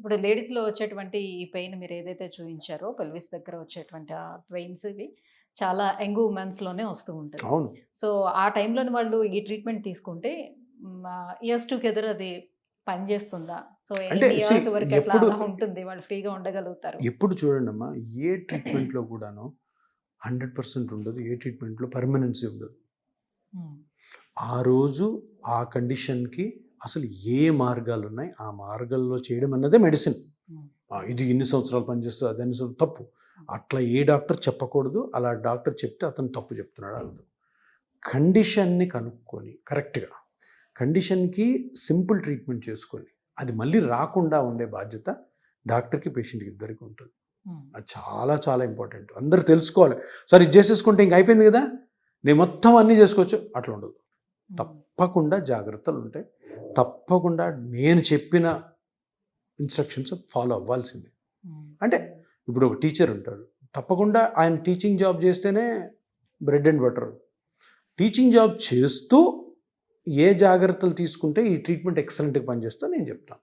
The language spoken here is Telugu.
ఇప్పుడు లేడీస్‌లో వచ్చేటువంటి ఈ పెయిన్ మీరు ఏదైతే చూయించారో పెల్విస్ దగ్గర వచ్చేటువంటి ఆ పెయిన్స్ ఇవి చాలా యంగ్ వుమెన్స్‌లోనే వస్తూ ఉంటది. అవును. సో, ఆ టైంలోని వాళ్ళు ఈ ట్రీట్మెంట్ తీసుకుంటే ఇయర్స్ టుగెదర్ అది పనిచేస్తుందా? సో, అంటే ఎన్ని ఇయర్స్ వరకు అట్లా ఎప్పుడు అలా ఉంటుంది? వాళ్ళు ఫ్రీగా ఉండగలుగుతారు? ఎప్పుడు చూడండమ్మా, ఏ ట్రీట్మెంట్‌లో కూడాను 100% ఉండదు. ఏ ట్రీట్మెంట్‌లో పర్మనెన్సీ ఉండదు. హ్మ్. ఆ రోజు ఆ కండిషన్‌కి అసలు ఏ మార్గాలున్నాయి, ఆ మార్గాల్లో చేయడం అన్నదే మెడిసిన్. హ్మ్. ఇది ఇన్ని సంవత్సరాలు పనిచేస్తుంది, అది అన్ని సంవత్సరాలు తప్పు. అట్లా ఏ డాక్టర్ చెప్పకూడదు. అలా డాక్టర్ చెప్తే అతను తప్పు చెప్తున్నాడు అనదు. కండిషన్‌ని కనుక్కొని కరెక్ట్‌గా కండిషన్‌కి సింపుల్ ట్రీట్మెంట్ చేసుకొని, అది మళ్ళీ రాకుండా ఉండే బాధ్యత డాక్టర్‌కి, పేషెంట్‌కి ఇద్దరికీ ఉంటుంది. హ్మ్. అది చాలా చాలా ఇంపార్టెంట్. అందరూ తెలుసుకోవాలి. సరే ఇది చేసేసుకుంటే ఇంక అయిపోయింది కదా! నేను మొత్తం అన్నీ చేసుకోవచ్చు. అట్లా ఉండదు. హ్మ్. తప్పకుండా జాగ్రత్తలుంటాయి. తప్పకుండా నేను చెప్పిన ఇన్‌స్ట్రక్షన్స్ ఫాలో అవ్వాల్సిందే. హ్మ్. అంటే ఇప్పుడు ఒక టీచర్ ఉంటాడు. తప్పకుండా ఆయన టీచింగ్ జాబ్ చేస్తేనే bread and butter. Teaching job చేస్తూ ఏ జాగ్రత్తలు తీసుకుంటే ఈ ట్రీట్మెంట్ ఎక్సలెంట్‌గా పనిచేస్తుందో నేను చెప్తాను.